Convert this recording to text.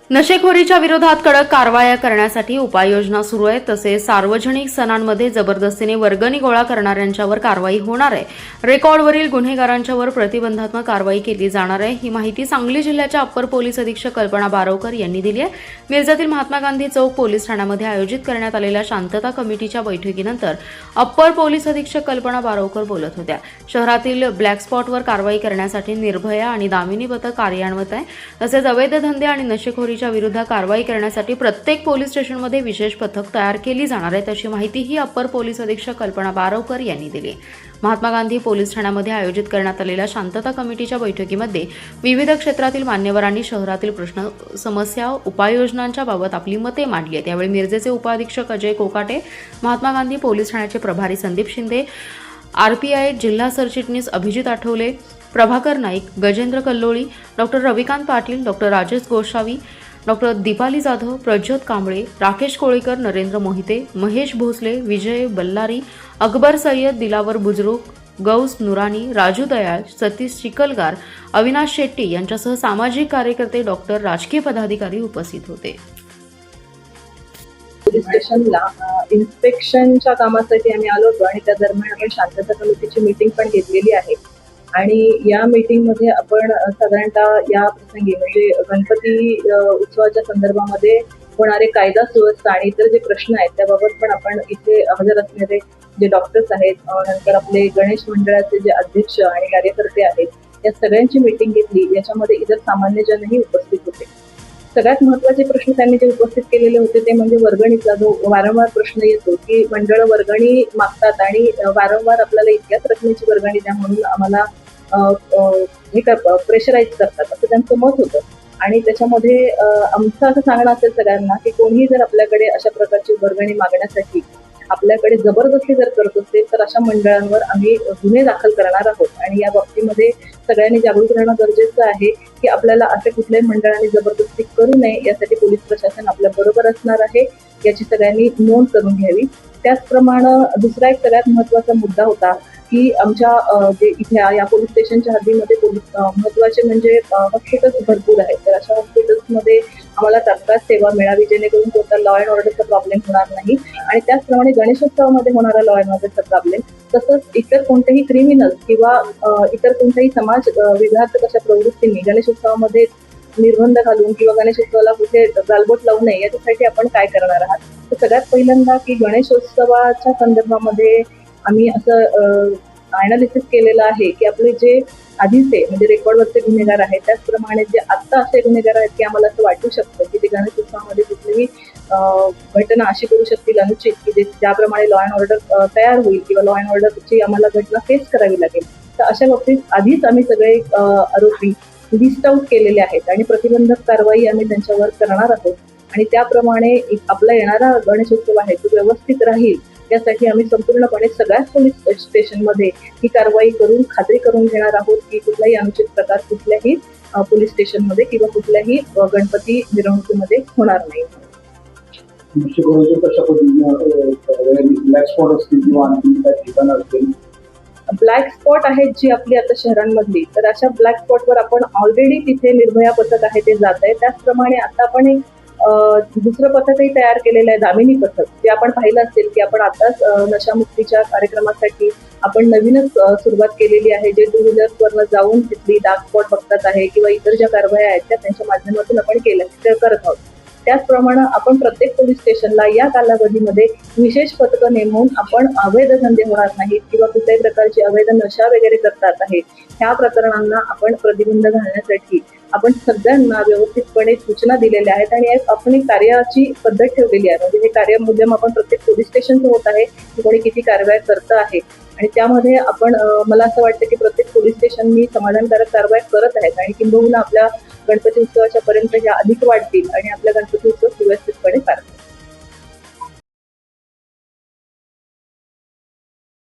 नशेखोरीच्या विरोधात कडक कारवाया करण्यासाठी उपाययोजना सुरू आहेत. तसेच सार्वजनिक सणांमध्ये जबरदस्तीने वर्गणी गोळा करणाऱ्यांच्यावर कारवाई होणार आहे. रेकॉर्डवरील गुन्हेगारांच्यावर प्रतिबंधात्मक कारवाई केली जाणार आहे. ही माहिती सांगली जिल्ह्याच्या अप्पर पोलीस अधीक्षक कल्पना बारवकर यांनी दिली आहे. मिरजेतील महात्मा गांधी चौक पोलीस ठाण्यामध्ये आयोजित करण्यात आलेल्या शांतता कमिटीच्या बैठकीनंतर अप्पर पोलीस अधीक्षक कल्पना बारवकर बोलत होत्या. शहरातील ब्लॅक स्पॉटवर कारवाई करण्यासाठी निर्भया आणि दामिनी पथक कार्यान्वित आहे. तसेच अवैध धंदे आणि नशेखोरी विरुद्ध कारवाई करण्यासाठी प्रत्येक पोलीस स्टेशनमध्ये विशेष पथक तयार केली जाणार आहे. अशी माहिती ही अप्पर पोलीस अधीक्षक कल्पना बारवकर यांनी दिली. महात्मा गांधी पोलीस ठाण्यामध्ये आयोजित करण्यात आलेल्या शांतता कमिटीच्या बैठकीमध्ये विविध क्षेत्रातील मान्यवरांनी शहरातील प्रश्न समस्या उपाययोजनांच्या बाबत आपली मते मांडली आहेत. यावेळी मिरजेचे उपाधीक्षक अजय कोकाटे, महात्मा गांधी पोलीस ठाण्याचे प्रभारी संदीप शिंदे, आरपीआय जिल्हा सरचिटणीस Abhijit Athawale, Prabhakar Naik, Gajendra Kalloli, doctor Ravikant Patil, doctor Rajesh Gosavi, doctor Deepali Jadhav, Prajyot Kamble, Rakesh Kolikar, Narendra Mohite, Mahesh Bhosale, Vijay Ballari, Akbar Sayyad, Dilawar Buzurg, Gaus Nurani, Raju Dayal, Satish Chikhalgar, Avinash Shetty यांच्यासह सामाजिक कार्यकर्ते, डॉक्टर, राजकीय पदाधिकारी उपस्थित होते. पोलीस स्टेशनला इन्स्पेक्शनच्या कामासाठी आम्ही आलो होतो आणि त्या दरम्यान आपण शांतता कमिटीची मीटिंग पण घेतलेली आहे. आणि या मीटिंगमध्ये आपण साधारणतः या प्रसंगी म्हणजे गणपती उत्सवाच्या संदर्भामध्ये होणारे कायदा सुव्यवस्था आणि इतर जे प्रश्न आहेत त्याबाबत पण आपण इथे हजर असणारे जे डॉक्टर्स आहेत, नंतर आपले गणेश मंडळाचे जे अध्यक्ष आणि कार्यकर्ते आहेत, या सगळ्यांची मीटिंग घेतली. याच्यामध्ये इतर सामान्य जनही उपस्थित होते. सगळ्यात महत्त्वाचे प्रश्न त्यांनी जे उपस्थित केलेले होते ते म्हणजे वर्गणीचा जो वारंवार प्रश्न येतो की मंडळ वर्गणी मागतात आणि वारंवार आपल्याला इतक्याच रकमेची वर्गणी द्या म्हणून आम्हाला हे प्रेशराईज करतात असं त्यांचं मत होतं. आणि त्याच्यामध्ये आमचं असं सांगणं असेल सगळ्यांना की कोणीही जर आपल्याकडे अशा प्रकारची वर्गणी मागण्यासाठी आपल्याकडे जबरदस्ती जर करत असेल तर अशा मंडळांवर आम्ही गुन्हे दाखल करणार आहोत. आणि या बाबतीमध्ये सगळ्यांनी जागरूक राहणं गरजेचं आहे की आपल्याला असे कुठल्याही मंडळांनी जबरदस्ती करू नये. यासाठी पोलीस प्रशासन आपल्या बरोबर असणार आहे, याची सगळ्यांनी नोंद करून घ्यावी. त्याचप्रमाणे दुसरा एक सगळ्यात महत्त्वाचा मुद्दा होता की आमच्या जे इथे या पोलीस स्टेशनच्या हद्दीमध्ये महत्त्वाचे म्हणजे हॉस्पिटल्स भरपूर आहेत. तर अशा हॉस्पिटल्समध्ये आम्हाला तात्काळ सेवा मिळावी जेणेकरून कोणता लॉ अँड ऑर्डरचा प्रॉब्लेम होणार नाही. आणि त्याचप्रमाणे गणेशोत्सवामध्ये होणारा लॉ अँड ऑर्डरचा प्रॉब्लेम, तसंच इतर कोणतेही क्रिमिनल किंवा इतर कोणत्याही समाज विघातक अशा प्रवृत्तींनी गणेशोत्सवामध्ये निर्बंध घालून किंवा गणेशोत्सवाला कुठे गालबोट लावू नये याच्यासाठी आपण काय करणार आहात. तर सगळ्यात पहिल्यांदा की गणेशोत्सवाच्या संदर्भामध्ये आम्ही असं अनालिसिस केलेलं आहे की आपले जे आधीचे म्हणजे रेकॉर्डवरचे गुन्हेगार आहेत त्याचप्रमाणे जे आत्ता असे गुन्हेगार आहेत की आम्हाला असं वाटू शकतं की ते गणेशोत्सवामध्ये कुठलीही घटना अशी करू शकतील अनुचित की ज्याप्रमाणे लॉ अँड ऑर्डर तयार होईल किंवा लॉ अँड ऑर्डरची आम्हाला घटना फेस करावी लागेल. तर अशा बाबतीत आधीच आम्ही सगळे आरोपी लिस्ट आउट केलेले आहेत आणि प्रतिबंधक कारवाई आम्ही त्यांच्यावर करणार आहोत. आणि त्याप्रमाणे आपला येणारा गणेशोत्सव आहे तो व्यवस्थित राहील यासाठी आम्ही संपूर्णपणे सगळ्याच पोलीस स्टेशनमध्ये ही कारवाई करून खात्री करून घेणार आहोत की कुठलाही अनुचित प्रकार कुठल्याही पोलीस स्टेशनमध्ये किंवा कुठल्याही गणपती मिरवणुकीमध्ये होणार नाही. ब्लॅक स्पॉट आहेत जी आपली आता शहरांमधली, तर अशा ब्लॅक स्पॉटवर आपण ऑलरेडी तिथे निर्भया पथक आहे ते जात आहे. त्याचप्रमाणे आता आपण एक दुसरं पथकही तयार केलेलं आहे, दामिनी पथक, जे आपण पाहिलं असेल की आपण आताच नशामुक्तीच्या कार्यक्रमासाठी आपण नवीनच सुरुवात केलेली आहे, जे 2 व्हीलर्सवरनं जाऊन तिथली डार्क स्पॉट बघतात आहे किंवा इतर ज्या कारवाया आहेत त्या त्यांच्या माध्यमातून आपण करत आहोत. त्याचप्रमाणे आपण प्रत्येक पोलीस स्टेशनला या कालावधीमध्ये विशेष पथकं नेमून आपण अवैध धंदे होणार नाहीत किंवा कुठल्याही प्रकारची अवैध नशा वगैरे करतात आहे ह्या प्रकरणांना आपण प्रतिबंध घालण्यासाठी आपण सगळ्यांना व्यवस्थितपणे सूचना दिलेल्या आहेत. आणि आपण एक कार्याची पद्धत ठेवलेली आहे, म्हणजे हे कार्यमुद्यम आपण प्रत्येक पोलीस स्टेशनचं होत आहे की कोणी किती कारवाया करतं आहे. आणि त्यामध्ये आपण मला असं वाटतं की प्रत्येक पोलीस स्टेशननी समाधानकारक कारवाई करत आहेत आणि किंबहुना आपल्या गणपती उत्सवाच्या पर्यंत ह्या अधिक वाढतील आणि आपला गणपती उत्सव सुव्यवस्थितपणे पार